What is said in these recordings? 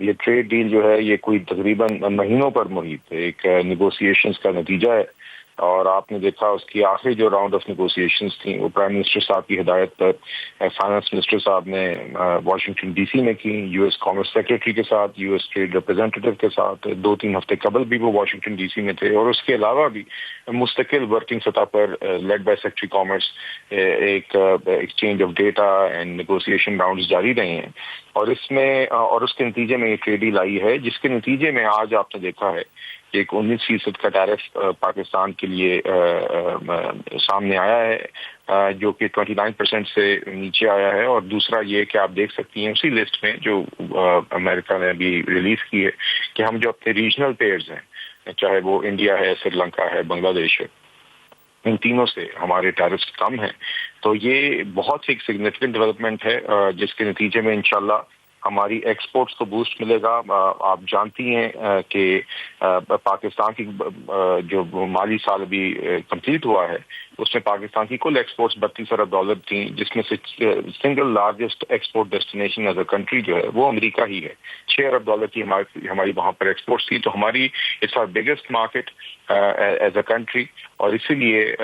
یہ trade deal جو ہے یہ کوئی تقریباً مہینوں پر محیط ایک نیگوسیشنز کا نتیجہ ہے، اور آپ نے دیکھا اس کی آخری جو راؤنڈ آف نیگوسیشنز تھیں وہ پرائم منسٹر صاحب کی ہدایت پر فائنانس منسٹر صاحب نے واشنگٹن ڈی سی میں کی، یو ایس کامرس سیکرٹری کے ساتھ، یو ایس ٹریڈ ریپرزینٹیو کے ساتھ 2-3 ہفتے قبل بھی وہ واشنگٹن ڈی سی میں تھے، اور اس کے علاوہ بھی مستقل ورکنگ سطح پر لیڈ بائی سیکرٹری کامرس ایک exchange of data and negotiation rounds جاری رہے ہیں، اور اس میں اور اس کے نتیجے میں یہ ٹریڈ ڈیل آئی ہے، جس کے نتیجے میں آج آپ نے دیکھا ہے ایک 19% کا ٹیرف پاکستان کے لیے سامنے آیا ہے، جو کہ 29% سے نیچے آیا ہے، اور دوسرا یہ کہ آپ دیکھ سکتی ہیں اسی لسٹ میں جو امریکہ نے ابھی ریلیز کی ہے کہ ہم جو اپنے ریجنل پیئرز ہیں، چاہے وہ انڈیا ہے، سری لنکا ہے، بنگلہ دیش ہے، ان تینوں سے ہمارے ٹیرفز کم ہیں۔ تو یہ بہت ہی سگنیفیکنٹ ڈیولپمنٹ ہے، جس کے نتیجے میں انشاءاللہ ہماری ایکسپورٹس کو بوسٹ ملے گا۔ آپ جانتی ہیں کہ پاکستان کی جو مالی سال ابھی کمپلیٹ ہوا ہے اس میں پاکستان کی کل ایکسپورٹس $32 ارب تھیں، جس میں سے single largest export destination as a country جو ہے وہ امریکہ ہی ہے۔ $6 ارب کی ہماری وہاں پر ایکسپورٹس تھی، تو ہماری it's our biggest market is a country, اور اسی لیے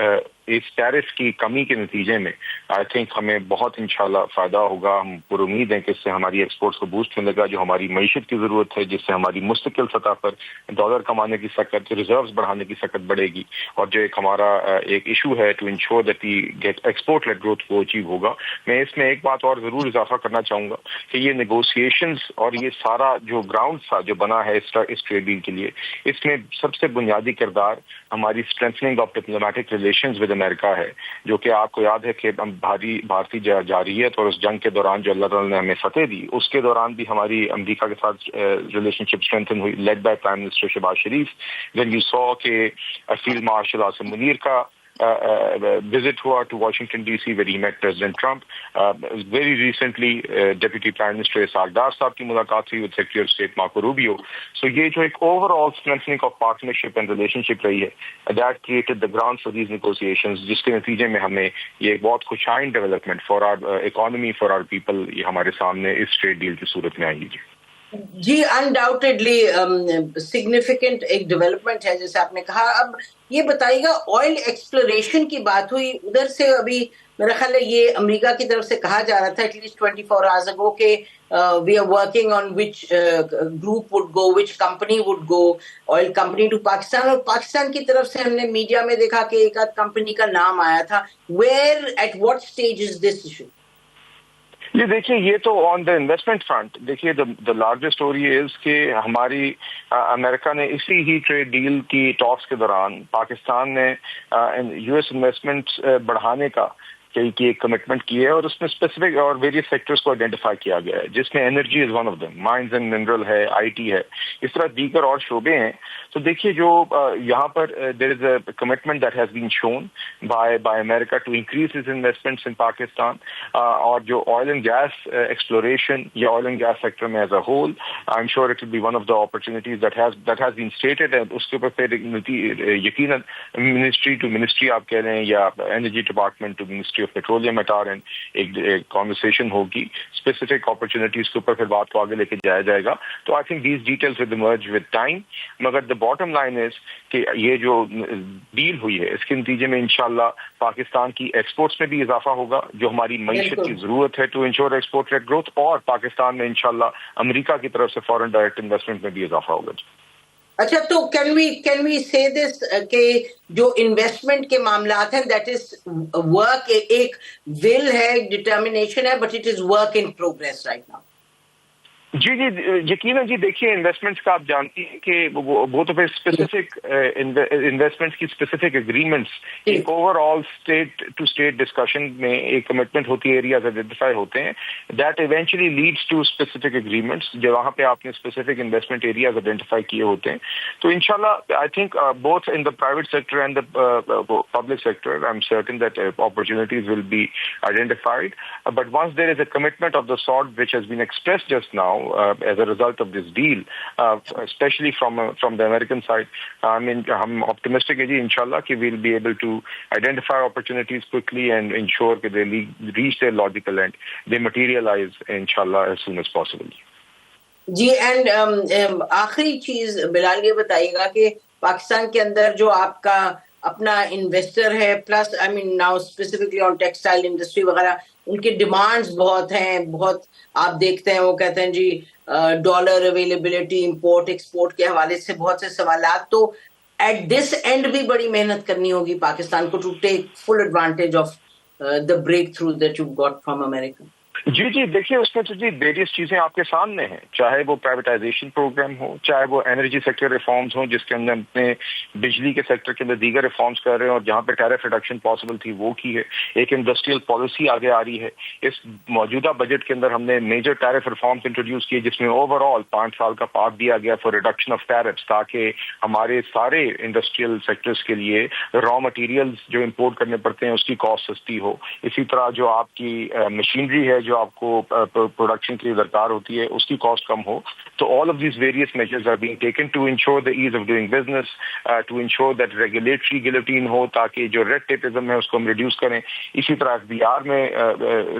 اس ٹیرف کی کمی کے نتیجے میں آئی تھنک ہمیں بہت انشاءاللہ فائدہ ہوگا۔ ہم پر امید ہیں کہ اس سے ہماری ایکسپورٹس کو بوسٹ ملے گا، جو ہماری معیشت کی ضرورت ہے، جس سے ہماری مستقل سطح پر ڈالر کمانے کی سکت، ریزروز بڑھانے کی سکت بڑھے گی، اور جو ایک ہمارا ایک ایشو ہے to ensure that we get export led growth وہ اچیو ہوگا۔ میں اس میں ایک بات اور ضرور اضافہ کرنا چاہوں گا کہ یہ نیگوسیشنز اور یہ سارا جو گراؤنڈ تھا جو بنا ہے اس ٹریڈ ڈیل کے لیے، اس میں سب سے بنیادی کردار ہماری strengthening of diplomatic relations with America ہے، جو کہ آپ کو یاد ہے کہ بھارتی جارحیت اور اس جنگ کے دوران جو اللہ تعالیٰ نے ہمیں فتح دی، اس کے دوران بھی ہماری امریکہ کے ساتھ ریلیشن شپ اسٹرینتھن ہوئی، lead by prime minister Shehbaz Sharif. When you saw کہ فیلڈ مارشل آصم منیر کا visit ہوا to Washington DC where he met President Trump. Very recently Deputy Prime Minister Ishaq Dar صاحب کی ملاقات ہوئی with Secretary of State Marco Rubio. So یہ جو ایک overall strengthening of partnership and relationship رہی ہے that created the grounds for these negotiations، جس کے نتیجے میں ہمیں یہ بہت خوشائند development for our economy, for our people یہ ہمارے سامنے اس ٹریڈ ڈیل کی صورت میں آئی ہے۔ جی انڈاؤٹیڈلی سگنیفیکنٹ ایک ڈیولپمنٹ ہے جیسے آپ نے کہا۔ اب یہ بتائیے گا آئل ایکسپلوریشن کی بات ہوئی ادھر سے، ابھی میرا خیال ہے یہ امریکہ کی طرف سے کہا جا رہا تھا ایٹ لیسٹ 24 hours ago کہ we are working on which group would go, which company would go, oil company to Pakistan, اور پاکستان کی طرف سے ہم نے میڈیا میں دیکھا کہ ایک آدھ کمپنی کا نام آیا تھا۔ Where at what stage is this issue? یہ دیکھیے، یہ تو آن دا انویسٹمنٹ فرنٹ دیکھیے دا لارجسٹ اسٹوری از کہ ہماری امریکہ نے اسی ہی ٹریڈ ڈیل کی ٹاکس کے دوران پاکستان نے یو ایس انویسٹمنٹ بڑھانے کا کی ایک کمٹمنٹ کی ہے، اور اس میں اسپیسیفک اور ویریس سیکٹرز کو آئیڈینٹیفائی کیا گیا ہے، جس میں energy is one of them, mines and mineral ہے، آئی ٹی ہے، اس طرح دیگر اور شعبے ہیں۔ تو دیکھیے جو یہاں پر there is a commitment that has been shown by America to increase his investments in Pakistan, اور جو آئل اینڈ گیس ایکسپلوریشن یا آئل اینڈ گیس سیکٹر میں as a whole I am sure it will be one of the opportunities that has been stated, اس کے اوپر پھر یقیناً ministry to ministry آپ کہہ رہے ہیں یا energy department to ministry petroleum اٹارن ایک کانورسیشن ہوگی اسپیسیفک اپرچونیٹیز کے اوپر، پھر بات کو آگے لے کے جایا جائے گا۔ تو I think these details will emerge with time, مگر دا باٹم لائن از کہ یہ جو ڈیل ہوئی ہے اس کے نتیجے میں انشاءاللہ پاکستان کی ایکسپورٹس میں بھی اضافہ ہوگا، جو ہماری معیشت کی ضرورت ہے to ensure export rate growth, اور پاکستان میں انشاءاللہ امریکہ کی طرف سے فارن ڈائریکٹ انویسٹمنٹ میں بھی اضافہ ہوگا۔ اچھا، تو کین وی سے دس کہ جو انویسٹمنٹ کے معاملات ہیں دیٹ از ورک، ایک ول ہے، ڈٹرمنیشن ہے، but it is work in progress right now? جی یقیناً جی، دیکھیے انویسٹمنٹس کا آپ جانتی ہیں کہ وہ تو پھر اسپیسیفک انویسٹمنٹس کی اسپیسیفک اگریمنٹس ایک overall state to state discussion میں ایک کمٹمنٹ ہوتی ہے، ایریاز آئیڈینٹیفائی ہوتے ہیں that eventually leads to specific agreements, جو وہاں پہ آپ نے اسپیسیفک انویسٹمنٹ ایریاز آئیڈینٹیفائی کیے ہوتے ہیں۔ تو انشاءاللہ I think both in the private sector and the public sector I am certain that opportunities will be identified, but once there is a commitment of the sort which has been expressed just now as a result of this deal, especially from the American side, I mean hum optimistic hai ji inshallah ki we'll be able to identify opportunities quickly and ensure that they reach their logical end, they materialize inshallah as soon as possible. جی and آخری چیز بلال یہ بتائیے گا کہ پاکستان کے اندر جو آپ کا اپنا انویسٹر ہے plus I main now specifically on textile industry وغیرہ ان کے ڈیمانڈز بہت ہیں, بہت آپ دیکھتے ہیں وہ کہتے ہیں جی ڈالر اویلیبلٹی امپورٹ ایکسپورٹ کے حوالے سے بہت سے سوالات, تو ایٹ دس اینڈ بھی بڑی محنت کرنی ہوگی پاکستان کو to take full advantage of the breakthrough that you got from America. جی دیکھیے اس میں تو جی ویریس چیزیں آپ کے سامنے ہیں, چاہے وہ پرائیویٹائزیشن پروگرام ہو, چاہے وہ انرجی سیکٹر ریفارمز ہوں جس کے اندر اپنے بجلی کے سیکٹر کے اندر دیگر ریفارمز کر رہے ہیں اور جہاں پہ ٹیرف ریڈکشن پاسبل تھی وہ کی ہے. ایک انڈسٹریل پالیسی آگے آ رہی ہے. اس موجودہ بجٹ کے اندر ہم نے میجر ٹیرف ریفارمز انٹروڈیوس کیے جس میں اوور آل 5 سال کا پارٹ دیا گیا فار ریڈکشن آف ٹیرفس, تاکہ ہمارے سارے انڈسٹریل سیکٹرز کے لیے را مٹیریلز جو امپورٹ کرنے پڑتے ہیں اس کی کاسٹ سستی ہو. اسی طرح جو آپ کی مشینری ہے جو آپ کو پروڈکشن کے لیے درکار ہوتی ہے اس کی کاسٹ کم ہو. تو all of these various measures are being taken to ensure the ease of doing business, to ensure that regulatory guillotine ہو تاکہ جو ریڈ ٹیپزم ہے اس کو ہم ریڈیوس کریں. اسی طرح FBR میں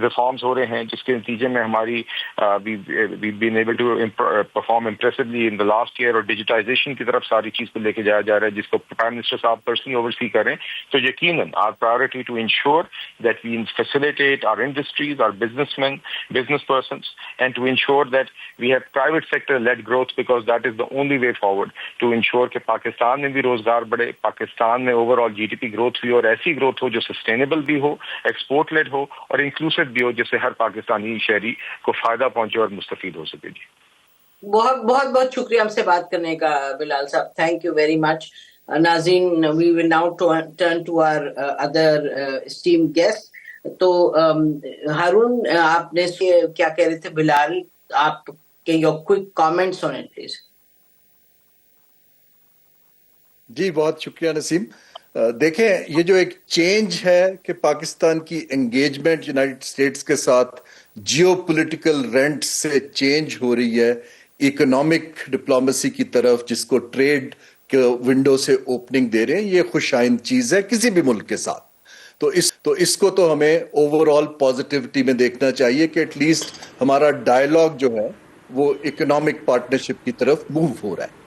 ریفارمز ہو رہے ہیں جس کے نتیجے میں ہماری been able to perform impressively in the last year, اور ڈیجیٹائزیشن کی طرف ساری چیز کو لے کے جایا جا رہا ہے جس کو پرائم منسٹر صاحب پرسنلی اوورسی کریں. تو یقیناً our priority to ensure that we facilitate our industries, our businessmen, business persons, and to ensure that we have private sector led growth, because that is the only way forward to ensure کہ پاکستان میں بھی روزگار بڑھے, پاکستان میں over all GDP growth بھی, اور ایسی growth ہو جو سسٹینیبل بھی ہو, ایکسپورٹ لیڈ ہو اور انکلوسیو بھی ہو, جس سے ہر پاکستانی شہری کو فائدہ پہنچے اور مستفید ہو سکے. جی بہت بہت بہت شکریہ ہم سے بات کرنے کا بلال صاحب, تھینک یو ویری مچ. ناظرین, we will now turn to our other esteemed guest. تو ہارون, آپ نے کیا کہہ رہے تھے بلال, آپ کے your quick comments on it please. جی بہت شکریہ نسیم. دیکھیں یہ جو ایک چینج ہے کہ پاکستان کی انگیجمنٹ یونائٹڈ اسٹیٹس کے ساتھ جیو پولیٹیکل رینٹ سے چینج ہو رہی ہے اکنامک ڈپلومیسی کی طرف, جس کو ٹریڈ کے ونڈو سے اوپننگ دے رہے ہیں, یہ خوش آئند چیز ہے کسی بھی ملک کے ساتھ. تو اس کو تو ہمیں اوور آل پازیٹیوٹی میں دیکھنا چاہیے کہ ایٹ لیسٹ ہمارا ڈائلاگ جو ہے وہ اکنامک پارٹنرشپ کی طرف موو ہو رہا ہے.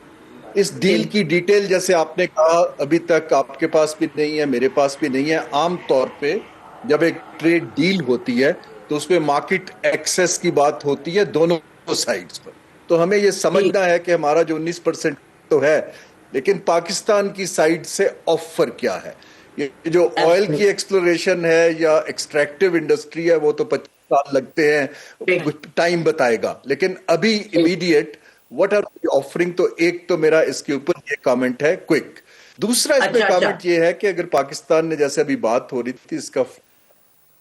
اس ڈیل کی ڈیٹیل جیسے آپ نے کہا ابھی تک آپ کے پاس بھی نہیں ہے, میرے پاس بھی نہیں ہے. عام طور پہ جب ایک ٹریڈ ڈیل ہوتی ہے تو اس پہ مارکیٹ ایکسس کی بات ہوتی ہے دونوں سائڈز پر. تو ہمیں یہ سمجھنا ہے کہ ہمارا جو 19% تو ہے, لیکن پاکستان کی سائڈ سے آفر کیا ہے. یہ جو آئل کی ایکسپلوریشن ہے یا ایکسٹریکٹیو انڈسٹری ہے وہ تو 25 سال لگتے ہیں, ٹائم بتائے گا. لیکن ابھی امیڈیٹ وٹ آر آفرنگ, تو ایک تو میرا اس کے اوپر یہ کامنٹ ہے کوئک. دوسرا اس میں کامنٹ یہ ہے کہ اگر پاکستان نے جیسے ابھی بات ہو رہی تھی اس کا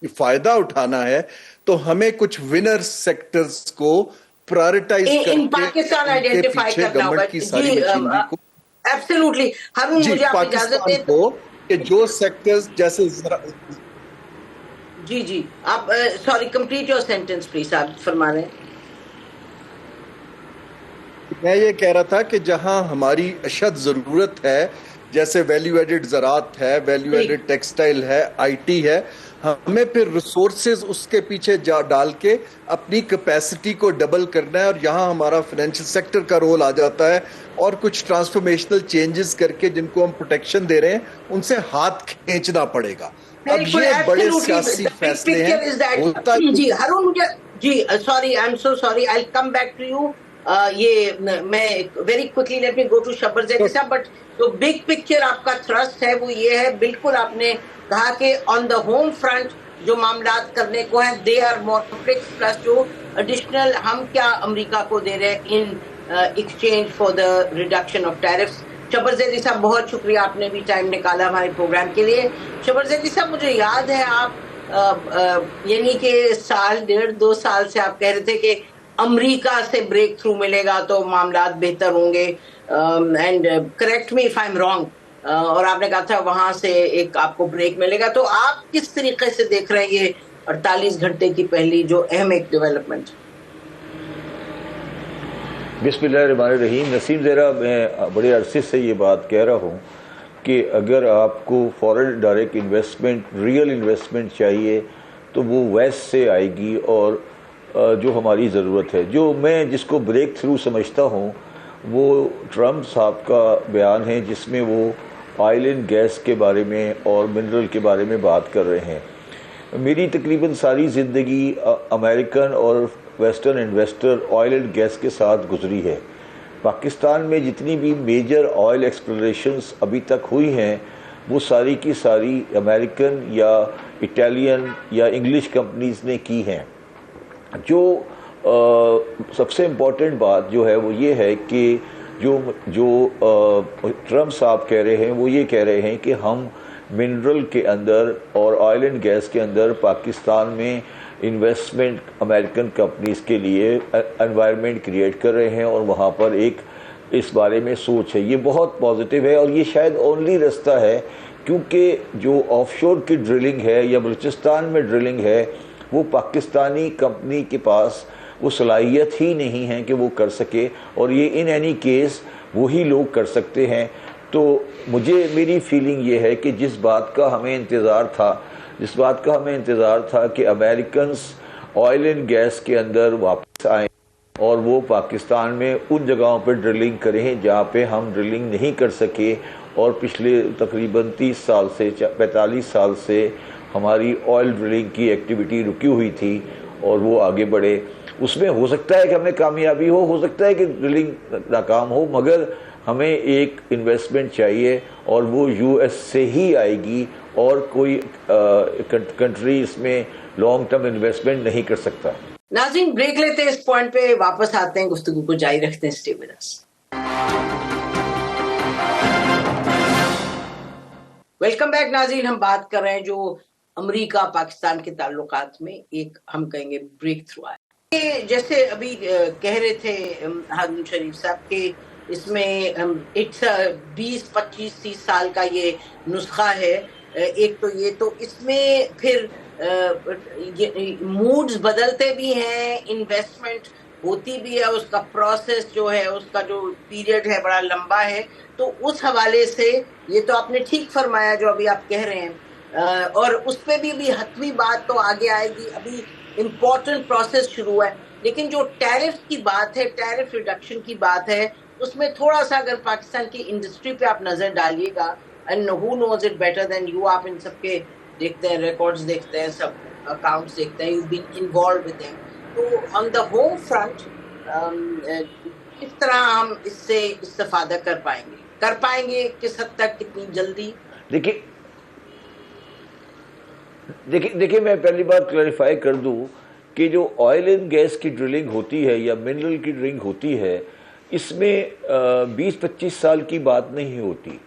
فائدہ اٹھانا ہے تو ہمیں کچھ ونر سیکٹرز کو پرائورٹائز کر کے پیچھے گورنمنٹ کی ساری مشینری کو ایبسلیوٹلی ہم جی مجھے آپ اجازت پاکستان دیں کو کہ جو سیکٹرز جیسے جی آپ sorry complete your sentence please, آپ فرما رہے ہیں. میں یہ کہہ رہا تھا کہ جہاں ہماری اشد ضرورت ہے جیسے ویلیو ایڈڈ زراعت ہے, ویلیو ایڈڈ ٹیکسٹائل ہے, IT ہے, ہمیں پھر ریسورسز اس کے پیچھے ڈال کے اپنی کیپیسٹی کو ڈبل کرنا ہے. اور یہاں ہمارا فائنینشیل سیکٹر کا رول آ جاتا ہے, اور کچھ ٹرانسفارمیشنل چینجز کر کے جن کو ہم پروٹیکشن دے رہے ہیں ان سے ہاتھ کھینچنا پڑے گا. اب یہ بڑے سیاسی فیصلے ہیں. ہوتا جی ہارون, جی sorry, I am so sorry, I come back to you. یہ میں very quickly let me go to Shabbar Zaidi sahab, but جو بگ پکچر آپ کا تھرسٹ ہے وہ یہ ہے, بالکل آپ نے کہا کہ آن دا ہوم فرنٹ جو معاملات کرنے کو ہیں they are more complex, plus جو ایڈیشنل ہم کیا امریکہ کو دے رہے ہیں in exchange for the reduction of tariffs. Shabbar Zaidi sahab بہت شکریہ, آپ نے بھی ٹائم نکالا ہمارے پروگرام کے لیے. شبر زیدی صاحب مجھے یاد ہے آپ یعنی کہ 1.5-2 سال سے آپ کہہ رہے تھے کہ امریکہ سے بریک تھرو ملے گا تو معاملات بہتر ہوں گے, and correct me if I am wrong, اور آپ نے کہا تھا وہاں سے ایک آپ کو بریک ملے گا. تو آپ کس طریقے سے دیکھ رہے ہیں یہ 48 گھنٹے کی پہلی جو اہم ایک ڈیولپمنٹ؟ بسم اللہ الرحمن الرحیم. نسیم زہرا, میں بڑے عرصے سے یہ بات کہہ رہا ہوں کہ اگر آپ کو foreign direct investment, real investment چاہیے تو وہ ویسٹ سے آئے گی, اور جو ہماری ضرورت ہے. جو میں جس کو بریک تھرو سمجھتا ہوں وہ ٹرمپ صاحب کا بیان ہے جس میں وہ آئل اینڈ گیس کے بارے میں اور منرل کے بارے میں بات کر رہے ہیں. میری تقریباً ساری زندگی امریکن اور western investor oil and gas کے ساتھ گزری ہے. پاکستان میں جتنی بھی میجر آئل ایکسپلوریشنز ابھی تک ہوئی ہیں وہ ساری کی ساری امریکن یا اٹالین یا انگلش کمپنیز نے کی ہیں. جو سب سے امپورٹنٹ بات جو ہے وہ یہ ہے کہ جو ٹرمپ صاحب کہہ رہے ہیں وہ یہ کہہ رہے ہیں کہ ہم منرل کے اندر اور آئل اینڈ گیس کے اندر پاکستان میں انویسٹمنٹ امریکن کمپنیز کے لیے انوائرمنٹ کریٹ کر رہے ہیں اور وہاں پر ایک اس بارے میں سوچ ہے. یہ بہت پازیٹیو ہے اور یہ شاید اونلی رستہ ہے کیونکہ جو آف شور کی ڈرلنگ ہے یا بلوچستان میں ڈرلنگ ہے وہ پاکستانی کمپنی کے پاس وہ صلاحیت ہی نہیں ہے کہ وہ کر سکے اور یہ ان اینی کیس وہی لوگ کر سکتے ہیں. تو میری فیلنگ یہ ہے کہ جس بات کا ہمیں انتظار تھا کہ امریکنز آئل اینڈ گیس کے اندر واپس آئیں اور وہ پاکستان میں ان جگہوں پہ ڈرلنگ کریں جہاں پہ ہم ڈرلنگ نہیں کر سکے اور پچھلے تقریباً 30 سال سے 45 سال سے ہماری آئل ڈرلنگ کی ایکٹیویٹی رکی ہوئی تھی اور وہ آگے بڑھے. اس میں ہو سکتا ہے کہ ہمیں کامیابی ہو سکتا ہے کہ ڈرلنگ ناکام ہو, مگر ہمیں ایک انویسٹمنٹ چاہیے اور وہ یو ایس سے ہی آئے گی اور کوئی کنٹری اس میں لانگ ٹرم انویسٹمنٹ نہیں کر سکتا. ناظرین بریک لیتے ہیں, اس پوائنٹ پہ واپس آتے ہیں, گفتگو کو جاری رکھتے ہیں. Stay with us. Welcome back ناظرین. ہم بات کر رہے ہیں جو امریکہ پاکستان کے تعلقات میں ایک ہم کہیں گے بریک تھرو آیا. جیسے ابھی کہہ رہے تھے ہارون شریف صاحب کہ اس میں 20-25-30 سال کا یہ نسخہ ہے. ایک تو یہ تو اس میں پھر موڈز بدلتے بھی ہیں, انویسٹمنٹ ہوتی بھی ہے, اس کا پروسیس جو ہے اس کا جو پیریڈ ہے بڑا لمبا ہے. تو اس حوالے سے یہ تو آپ نے ٹھیک فرمایا جو ابھی آپ کہہ رہے ہیں, اور اس پہ بھی حتمی بات تو آگے آئے گی. ابھی امپورٹنٹ پروسیس شروع ہے, لیکن جو ٹیرف کی بات ہے, ٹیرف ریڈکشن کی بات ہے, اس میں تھوڑا سا اگر پاکستان کی انڈسٹری پہ آپ نظر ڈالیے گا, and who knows it better than you, آپ ان سب کے دیکھتے ہیں, ریکارڈز دیکھتے ہیں, سب اکاؤنٹس دیکھتے ہیں, you been involved with them. تو آن دا ہوم فرنٹ کس طرح ہم اس سے استفادہ کر پائیں گے, کس حد تک, کتنی جلدی؟ دیکھیں میں پہلی بات کلیریفائی کر دوں کہ جو آئل اینڈ گیس کی ڈرلنگ ہوتی ہے یا منرل کی ڈرلنگ ہوتی ہے اس میں 20-25 سال کی بات نہیں ہوتی.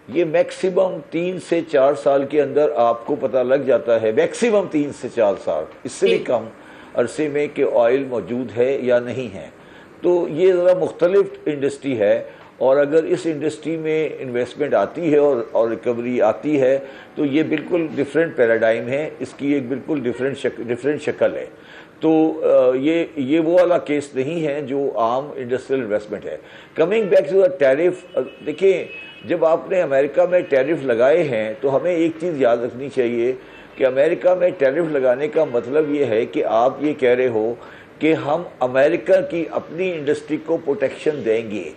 یہ میکسیمم 3 سے 4 سال کے اندر آپ کو پتہ لگ جاتا ہے, میکسیمم 3 سے 4 سال, اس سے بھی کم عرصے میں کہ آئل موجود ہے یا نہیں ہے. تو یہ ذرا مختلف انڈسٹری ہے اور اگر اس انڈسٹری میں انویسٹمنٹ آتی ہے اور ریکوری آتی ہے تو یہ بالکل ڈیفرنٹ پیراڈائم ہے, اس کی ایک بالکل ڈیفرنٹ شکل ہے. تو یہ وہ والا کیس نہیں ہے جو عام انڈسٹریل انویسٹمنٹ ہے. Coming back to the tariff, دیکھیں جب آپ نے امریکہ میں ٹیرف لگائے ہیں تو ہمیں ایک چیز یاد رکھنی چاہیے کہ امریکہ میں ٹیرف لگانے کا مطلب یہ ہے کہ آپ یہ کہہ رہے ہو کہ ہم امریکہ کی اپنی انڈسٹری کو پروٹیکشن دیں گے,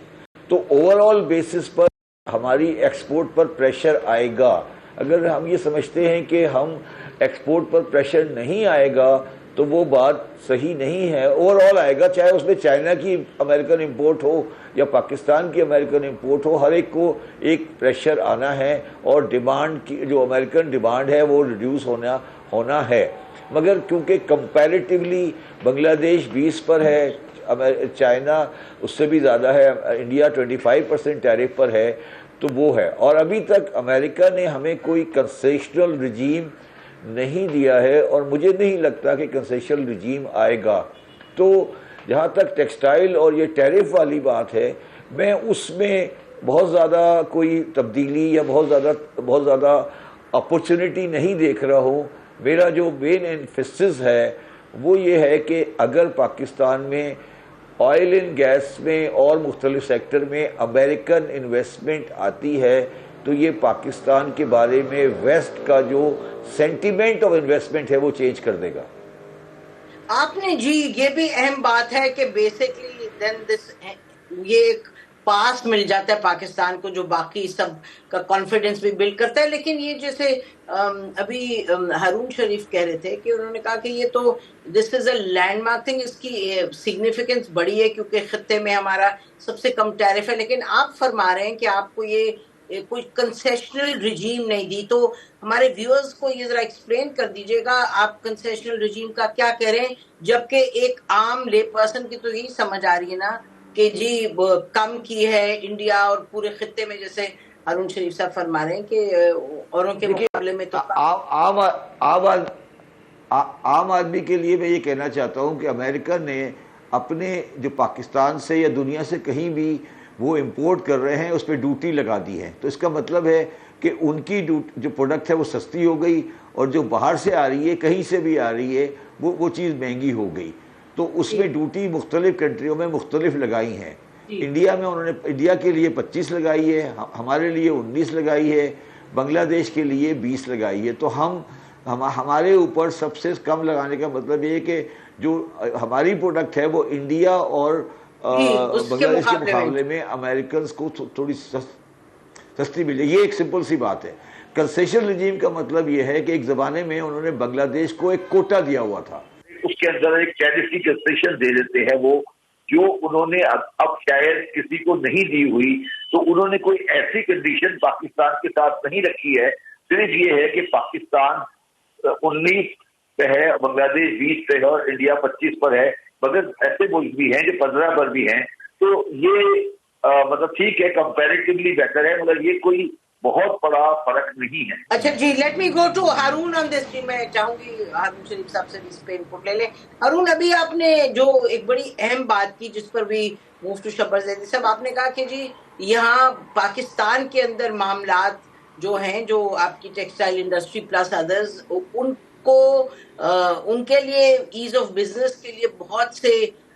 تو اوور آل بیسس پر ہماری ایکسپورٹ پر پریشر آئے گا. اگر ہم یہ سمجھتے ہیں کہ ہم ایکسپورٹ پر پریشر نہیں آئے گا تو وہ بات صحیح نہیں ہے. اوور آل آئے گا, چاہے اس میں چائنا کی امریکن امپورٹ ہو یا پاکستان کی امریکن امپورٹ ہو, ہر ایک کو ایک پریشر آنا ہے اور ڈیمانڈ کی جو امریکن ڈیمانڈ ہے وہ ریڈیوس ہونا ہے. مگر کیونکہ کمپیریٹیولی بنگلہ دیش 20 پر ہے, چائنا اس سے بھی زیادہ ہے, انڈیا 25% ٹیرف پر ہے, تو وہ ہے. اور ابھی تک امریکہ نے ہمیں کوئی کنسیشنل رجیم نہیں دیا ہے اور مجھے نہیں لگتا کہ کنسیشنل رجیم آئے گا. تو جہاں تک ٹیکسٹائل اور یہ ٹیرف والی بات ہے, میں اس میں بہت زیادہ کوئی تبدیلی یا بہت زیادہ اپرچونٹی نہیں دیکھ رہا ہوں. میرا جو مین ایمفیسس ہے وہ یہ ہے کہ اگر پاکستان میں آئل اینڈ گیس میں اور مختلف سیکٹر میں امریکن انویسٹمنٹ آتی ہے تو یہ پاکستان کے بارے میں ویسٹ کا جو سینٹیمنٹ آف انویسٹمنٹ ہے وہ چینج کر دے گا. آپ نے جی یہ بھی اہم بات ہے کہ بیسکلی دین دس یہ ایک پاس مل جاتا ہے پاکستان کو جو باقی سب کا کانفیڈنس بھی بلڈ کرتا ہے. لیکن یہ جیسے ابھی ہارون شریف کہہ رہے تھے کہ انہوں نے کہا کہ یہ تو دس از اے لینڈ مارک تھنگ, اس کی سگنیفیکینس بڑی ہے کیونکہ خطے میں ہمارا سب سے کم ٹیرف ہے. لیکن آپ فرما رہے ہیں کہ آپ کو یہ کوئی کنسیشنل رجیم نہیں دی, تو ہمارے ویورز کو یہ ذرا ایکسپلین کر دیجئے گا آپ کنسیشنل رجیم کا کیا کہہ رہے ہیں, جبکہ ایک عام لے پرسن کی تو یہی سمجھ آ رہی ہے نا کہ جی کم کی ہے انڈیا اور پورے خطے میں, جیسے ہارون شریف صاحب فرما رہے ہیں کہ اوروں کے مقابلے میں تو عام آدمی کے لیے میں یہ کہنا چاہتا ہوں کہ امریکہ نے اپنے جو پاکستان سے یا دنیا سے کہیں بھی وہ امپورٹ کر رہے ہیں اس پہ ڈیوٹی لگا دی ہے, تو اس کا مطلب ہے کہ ان کی جو پروڈکٹ ہے وہ سستی ہو گئی, اور جو باہر سے آ رہی ہے کہیں سے بھی آ رہی ہے وہ چیز مہنگی ہو گئی. تو اس میں ڈیوٹی مختلف کنٹریوں میں مختلف لگائی ہیں. انڈیا میں انہوں نے انڈیا کے لیے 25 لگائی ہے, ہمارے لیے 19 لگائی ہے, بنگلہ دیش کے لیے 20 لگائی ہے. تو ہمارے اوپر سب سے کم لگانے کا مطلب یہ ہے کہ جو ہماری پروڈکٹ ہے وہ انڈیا اور بنگلہ دیش کے مقابلے میں امریکنز کو تھوڑی سستی ملے. یہ ایک سمپل سی بات ہے. کنسیشن رجیم کا مطلب یہ ہے کہ ایک زمانے میں انہوں نے بنگلہ دیش کو ایک کوٹا دیا ہوا تھا, اس کے اندر ایک ٹیرف کی کنسیشن دے دیتے ہیں وہ, جو انہوں نے اب شاید کسی کو نہیں دی ہوئی. تو انہوں نے کوئی ایسی کنڈیشن پاکستان کے ساتھ نہیں رکھی ہے, صرف یہ ہے کہ پاکستان 19 پہ ہے, بنگلہ دیش 20 پہ ہے اور انڈیا 25 پر ہے, مگر ایسے ملک بھی ہیں جو 15 پر بھی ہیں. تو یہ مطلب ٹھیک ہے, کمپیریٹیولی بہتر ہے, مگر یہ کوئی بہت بڑا فرق نہیں ہے. اچھا جی, let me go to Haroon on this. جی میں چاہوں گی ہارون شریف صاحب سے بھی اس پہ انپٹ لے لیں. ہارون, ابھی آپ نے جو ایک بڑی اہم بات کی جس پر بھی مفتی شبر زیدی صاحب آپ نے کہا کہ جی یہاں پاکستان کے اندر معاملات جو ہیں, جو آپ کی ٹیکسٹائل انڈسٹری پلس ادرز, ان کو ان کے لیے ایز آف بزنس کے لیے بہت سے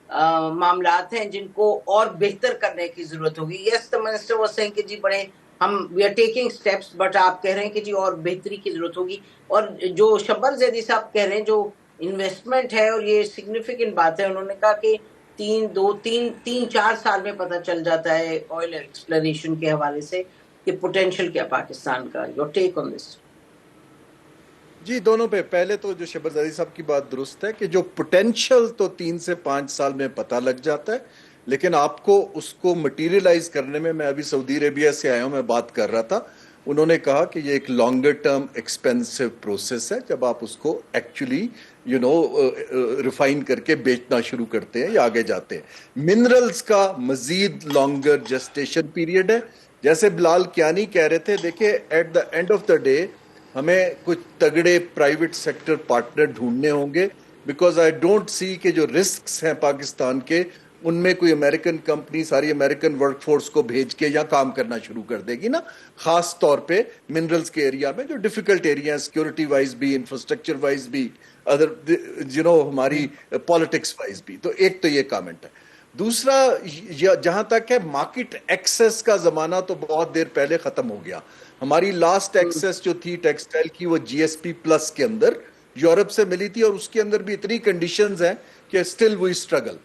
معاملات ہیں جن کو اور بہتر کرنے کی ضرورت ہوگی. یس, the minister was saying کہ جی بڑے ہم we are taking steps, but آپ کہہ رہے ہیں کہ جی اور بہتری کی ضرورت ہوگی. اور جو شبر زیدی صاحب کہہ رہے ہیں جو انویسٹمنٹ ہے, اور یہ سگنیفیکنٹ بات ہے, انہوں نے کہا کہ 3-4 سال میں پتہ چل جاتا ہے آئل ایکسپلوریشن کے حوالے سے کہ پوٹینشیل کیا پاکستان کا. Your take on this. جی دونوں پہ. پہلے تو جو شبر زیدی صاحب کی بات درست ہے کہ جو پوٹینشیل تو 3 سے 5 سال میں پتہ لگ جاتا ہے, لیکن آپ کو اس کو مٹیریلائز کرنے میں ابھی سعودی عربیہ سے آیا ہوں, میں بات کر رہا تھا, انہوں نے کہا کہ یہ ایک لانگر ٹرم ایکسپینسو پروسیس ہے جب آپ اس کو ایکچولی ریفائن کر کے بیچنا شروع کرتے ہیں یا آگے جاتے ہیں. منرلز کا مزید لانگر جسٹیشن پیریڈ ہے. جیسے بلال کیانی کہہ رہے تھے, دیکھیں at the end of the day ہمیں کچھ تگڑے پرائیویٹ سیکٹر پارٹنر ڈھونڈنے ہوں گے, بیکاز آئی ڈونٹ سی کہ جو رسکس ہیں پاکستان کے, ان میں کوئی امریکن کمپنی ساری امریکن ورک فورس کو بھیج کے یا کام کرنا شروع کر دے گی نا, خاص طور پہ منرلز کے ایریا میں جو ڈیفیکلٹ ایریا ہے, سیکورٹی وائز بھی, انفراسٹرکچر وائز بھی, ادر ہماری پالیٹکس وائز بھی. تو ایک تو یہ کامنٹ ہے. دوسرا, جہاں تک ہے مارکیٹ ایکسس کا زمانہ تو بہت دیر پہلے ختم ہو گیا. ہماری لاسٹ ایکسس جو تھی ٹیکسٹائل کی وہ جی ایس پی پلس کے اندر یورپ سے ملی تھی, اور اس کے اندر بھی اتنی کنڈیشنز ہیں کہ اسٹل وی اسٹرگل.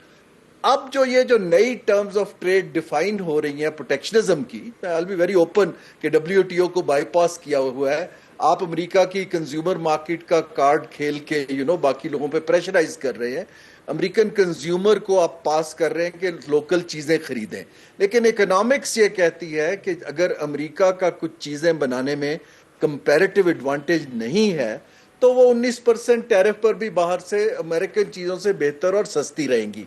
اب جو نئی ٹرمز آف ٹریڈ ڈیفائن ہو رہی ہیں پروٹیکشنزم کی, I'll be very open کہ WTO کو بائی پاس کیا ہوا ہے. آپ امریکہ کی کنزیومر مارکیٹ کا کارڈ کھیل کے باقی لوگوں پہ پریشرائز کر رہے ہیں. امریکن کنزیومر کو آپ پاس کر رہے ہیں کہ لوکل چیزیں خریدیں, لیکن اکنامکس یہ کہتی ہے کہ اگر امریکہ کا کچھ چیزیں بنانے میں کمپیریٹیو ایڈوانٹیج نہیں ہے تو وہ 19% ٹیرف پر بھی باہر سے امریکن چیزوں سے بہتر اور سستی رہیں گی.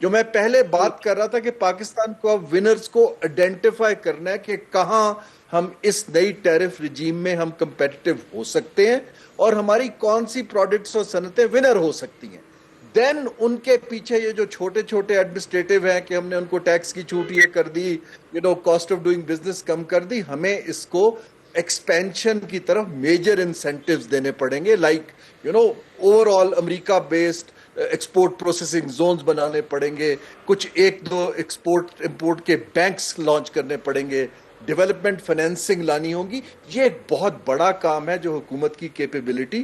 جو میں پہلے بات کر رہا تھا کہ پاکستان کو اب ونرز کو آئیڈینٹیفائی کرنا ہے کہ کہاں ہم اس نئی ٹیرف رجیم میں ہم کمپیٹیٹو ہو سکتے ہیں اور ہماری کون سی پروڈکٹس اور صنعتیں ونر ہو سکتی ہیں. دین ان کے پیچھے یہ جو چھوٹے چھوٹے ایڈمنسٹریٹو ہیں کہ ہم نے ان کو ٹیکس کی چھوٹ یہ کر دی, کاسٹ آف ڈوئنگ بزنس کم کر دی, ہمیں اس کو ایکسپینشن کی طرف میجر انسینٹیوز دینے پڑیں گے, لائک اوور آل امریکہ بیسڈ ایکسپورٹ پروسیسنگ زونز بنانے پڑیں گے, کچھ 1-2 ایکسپورٹ امپورٹ کے بینکس لانچ کرنے پڑیں گے, ڈیولپمنٹ فائنینسنگ لانی ہوگی. یہ ایک بہت بڑا کام ہے جو حکومت کی کیپیبلٹی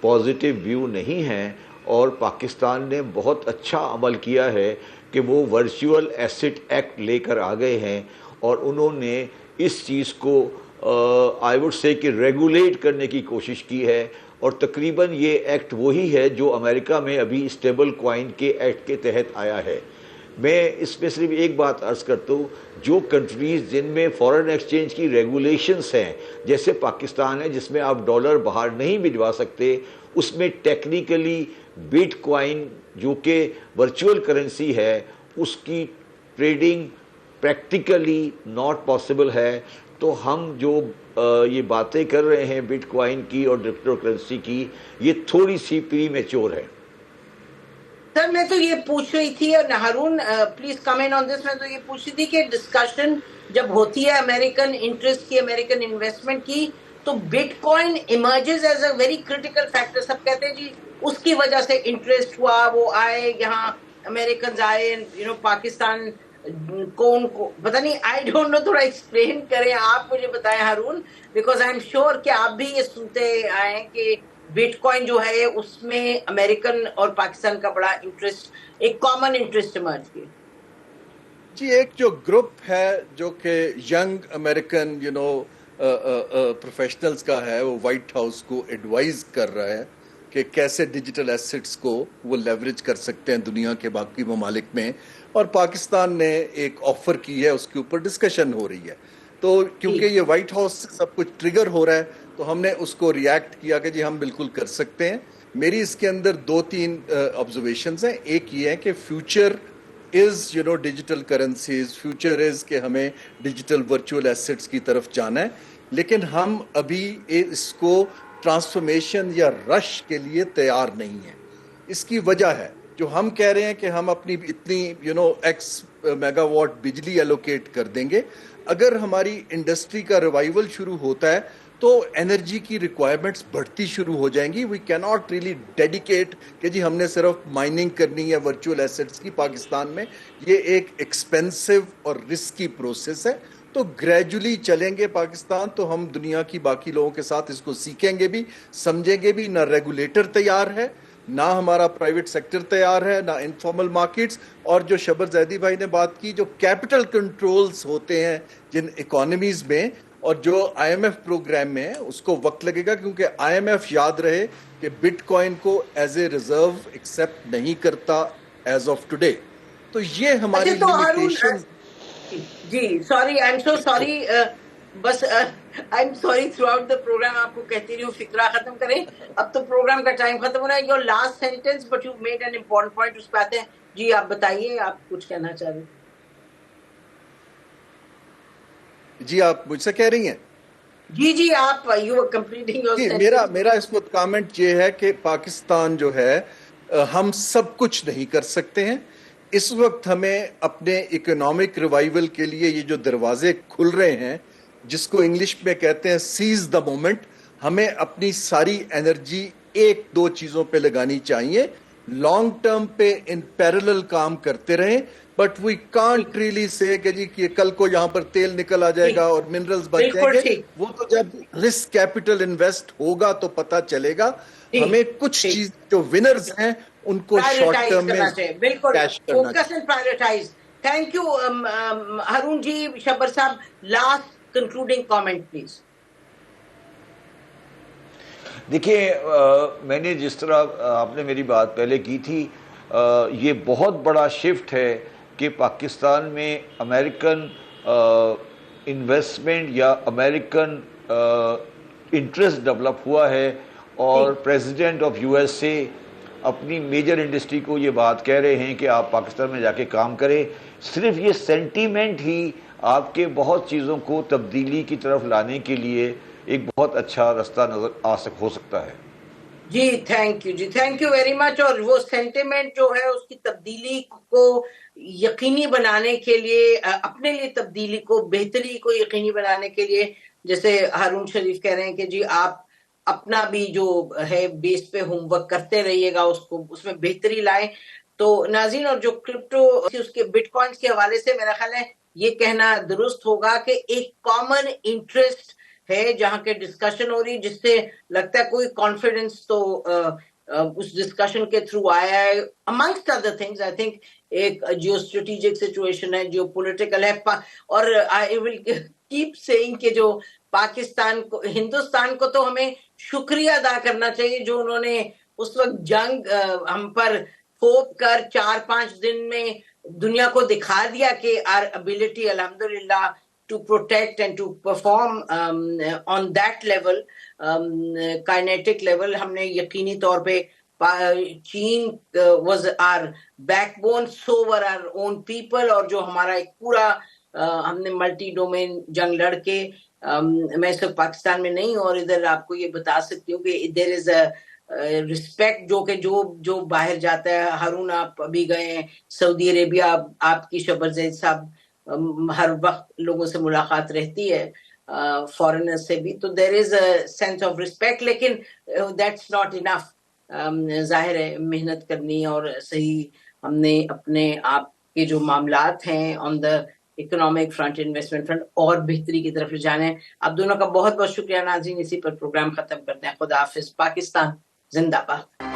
پازیٹیو ویو نہیں ہیں، اور پاکستان نے بہت اچھا عمل کیا ہے کہ وہ ورچوئل ایسٹ ایکٹ لے کر آ گئے ہیں، اور انہوں نے اس چیز کو آئی وڈ سے کہ ریگولیٹ کرنے کی کوشش کی ہے، اور تقریباً یہ ایکٹ وہی ہے جو امریکہ میں ابھی اسٹیبل کوائن کے ایکٹ کے تحت آیا ہے۔ میں اس میں صرف ایک بات عرض کرتا ہوں، جو کنٹریز جن میں فارن ایکسچینج کی ریگولیشنز ہیں، جیسے پاکستان ہے جس میں آپ ڈالر باہر نہیں بھجوا سکتے، اس میں ٹیکنیکلی بٹ کوائن جو کہ ورچوئل کرنسی ہے اس کی ٹریڈنگ پریکٹیکلی ناٹ پاسبل ہے۔ تو ہم جو یہ باتیں کر رہے ہیں بٹ کوائن کی اور ڈکٹر کرنسی کی، یہ تھوڑی سی پری میچور ہے۔ سر میں تو یہ پوچھ رہی تھی، اور ہارون پلیز کمنٹ آن دس، میں تو یہ پوچھ رہی تھی کہ ڈسکشن جب ہوتی ہے امریکن انٹرسٹ کی، امریکن انویسٹمنٹ کی، تو bitcoin emerges as a very critical factor. سب کہتے ہیں جی اس کی وجہ سے انٹرسٹ ہوا، وہ آئے یہاں، امریکنز آئے، پاکستان کو ان کو پتہ نہیں، آئی ڈونٹ نو، تھوڑا ایکسپلین کریں آپ مجھے، بتائیں Haroon, because I am sure کہ آپ بھی یہ سنتے آئے ہیں کہ بٹ کوائن جو ہے اس میں امریکن اور پاکستان کا بڑا انٹرسٹ، ایک کامن انٹرسٹ ایمرج کیا۔ جی، ایک جو گروپ ہے جو کہ ینگ امریکن پروفیشنلز کا ہے، وہ وائٹ ہاؤس کو ایڈوائز کر رہا ہے کہ کیسے ڈیجیٹل ایسٹس کو وہ لیوریج کر سکتے ہیں دنیا کے باقی ممالک میں، اور پاکستان نے ایک آفر کی ہے، اس کے اوپر ڈسکشن ہو رہی ہے۔ تو کیونکہ یہ وائٹ ہاؤس سے سب کچھ ٹریگر ہو رہا ہے، تو ہم نے اس کو ریاکٹ کیا کہ جی ہم بالکل کر سکتے ہیں۔ میری اس کے اندر 2-3 آبزرویشنز ہیں۔ ایک یہ ہے کہ future is digital currencies, future is کہ ہمیں ڈیجیٹل ورچوئل ایسٹس کی طرف جانا ہے، لیکن ہم ابھی اس کو ٹرانسفارمیشن یا رش کے لیے تیار نہیں ہیں۔ اس کی وجہ ہے جو ہم کہہ رہے ہیں کہ ہم اپنی اتنی ایکس میگا واٹ بجلی ایلوکیٹ کر دیں گے، اگر ہماری انڈسٹری کا ریوائول شروع ہوتا ہے تو انرجی کی ریکوائرمنٹس بڑھتی شروع ہو جائیں گی۔ وی کی ناٹ ریلی ڈیڈیکیٹ کہ جی ہم نے صرف مائننگ کرنی ہے ورچوئل ایسٹس کی پاکستان میں، یہ ایک ایکسپینسو اور رسکی پروسیس ہے۔ تو گریجولی چلیں گے پاکستان، تو ہم دنیا کی باقی لوگوں کے ساتھ اس کو سیکھیں گے بھی، سمجھیں گے بھی۔ نہ ریگولیٹر تیار ہے، نہ ہمارا پرائیویٹ سیکٹر تیار ہے، نہ انفارمل مارکیٹس، اور جو شبر زیدی بھائی نے بات کی، جو کیپٹل کنٹرولز ہوتے ہیں جن اکانومیز میں، اور جو آئی ایم ایف پروگرام میں ہے، اس کو وقت لگے گا، کیونکہ آئی ایم ایف یاد رہے کہ بٹ کوائن کو ایز اے ریزرو ایکسیپٹ نہیں کرتا ایز آف ٹوڈے۔ تو یہ ہماری اچھا تو ہارون، لمیٹیشن۔ جی sorry, I am so sorry, بس I am sorry, throughout the programme آپ کو کہتی رہی ہوں فکرہ ختم کریں، اب تو پروگرام کا ٹائم ختم ہو رہا ہے۔ Your last sentence but you made an important point, اس پہ آتے ہیں۔ جی آپ بتائیے، آپ کچھ کہنا چاہ رہے ہیں؟ جی آپ مجھ سے کہہ رہی ہیں؟ جی آپ یو آر کمپلیٹنگ یور جی، سینٹینس۔ میرا اس وقت کامنٹ یہ ہے کہ پاکستان جو ہے، ہم سب کچھ نہیں کر سکتے ہیں۔ اس وقت ہمیں اپنے اکنامک ریوائیول کے لیے یہ جو دروازے کھل رہے ہیں، جس کو انگلش میں کہتے ہیں سیز دا مومنٹ، ہمیں اپنی ساری انرجی 1-2 چیزوں پہ لگانی چاہیے۔ لانگ ٹرم پہ ان پیرلل کام کرتے رہیں، بٹ وی کانٹ ریلی سے کہ جی کہ کل کو یہاں پر تیل نکل آ جائے گا اور منرلز بچ جائیں بالکل گے۔ ٹھیک، وہ تو جب رسک کیپٹل انویسٹ ہوگا تو پتہ چلے گا۔ ہمیں کچھ چیز جو ونرز ہیں ان کو شارٹ پرائیورٹائز ٹرم میں کرنا چاہیے، بالکل، کیش کرنا focus and prioritise. Thank you Haroon ji. Shabbar sahab, last concluding comment please. دیکھیے، میں نے جس طرح آپ نے میری بات پہلے کی تھی، یہ بہت بڑا شفٹ ہے کہ پاکستان میں امریکن انویسٹمنٹ یا امریکن انٹرسٹ ڈیولپ ہوا ہے، اور president of U S A اپنی میجر انڈسٹری کو یہ بات کہہ رہے ہیں کہ آپ پاکستان میں جا کے کام کریں۔ صرف یہ سینٹیمنٹ ہی آپ کے بہت چیزوں کو تبدیلی کی طرف لانے کے لیے ایک بہت اچھا رستہ نظر ہو سکتا ہے۔ جی تھینک یو، جی تھینک یو ویری مچ۔ اور وہ سینٹیمنٹ جو ہے اس کی تبدیلی کو یقینی بنانے کے لیے، اپنے لیے تبدیلی کو، بہتری کو یقینی بنانے کے لیے، جیسے ہارون شریف کہہ رہے ہیں کہ جی آپ اپنا بھی جو ہے بیس پہ ہوم ورک کرتے رہیے گا، اس میں بہتری لائیں۔ تو ناظرین، اور جو کرپٹو اس کے بٹ کوائنز کے حوالے سے میرا خیال ہے یہ کہنا درست ہوگا کہ ایک کامن انٹرسٹ ہے جہاں کے ڈسکشن ہو رہی جس سے لگتا ہے کوئی کانفیڈنس تو اس ڈسکشن کے تھرو آیا ہے. Amongst other things I think ایک جیو اسٹریٹجک سچویشن ہے, جیو پولیٹیکل ہے, اور آئی ول کیپ سیئنگ کہ جو پاکستان کو, ہندوستان کو تو ہمیں شکریہ ادا کرنا چاہیے جو انہوں نے اس وقت جنگ ہم پر تھوپ کر 4-5 دن میں دنیا کو دکھا دیا کہ our ability alhamdulillah to protect and to perform on that level, kinetic level, ہم نے یقینی طور پہ چین was our backbone, so were our own people, اور جو ہمارا ایک پورا ہم نے ملٹی ڈومین جنگ لڑ کے, میں صرف پاکستان میں نہیں اور ادھر آپ کو یہ بتا سکتی ہوں کہ دیر از اے رسپیکٹ جو کہ جو باہر جاتا ہے. ہارون آپ ابھی گئے ہیں سعودی عربیہ, آپ کی شبر زید صاحب ہر وقت لوگوں سے ملاقات رہتی ہے فارنر سے بھی, تو دیر is a sense of respect, لیکن دیٹس ناٹ انف. ظاہر ہے محنت کرنی اور صحیح ہم نے اپنے آپ کے جو معاملات ہیں on the economic front, investment front, اور بہتری کی طرف جانا ہے. آپ دونوں کا بہت بہت شکریہ ناظرین, اسی پر پروگرام ختم کرتے ہیں. خدا حافظ. پاکستان زندہ باد.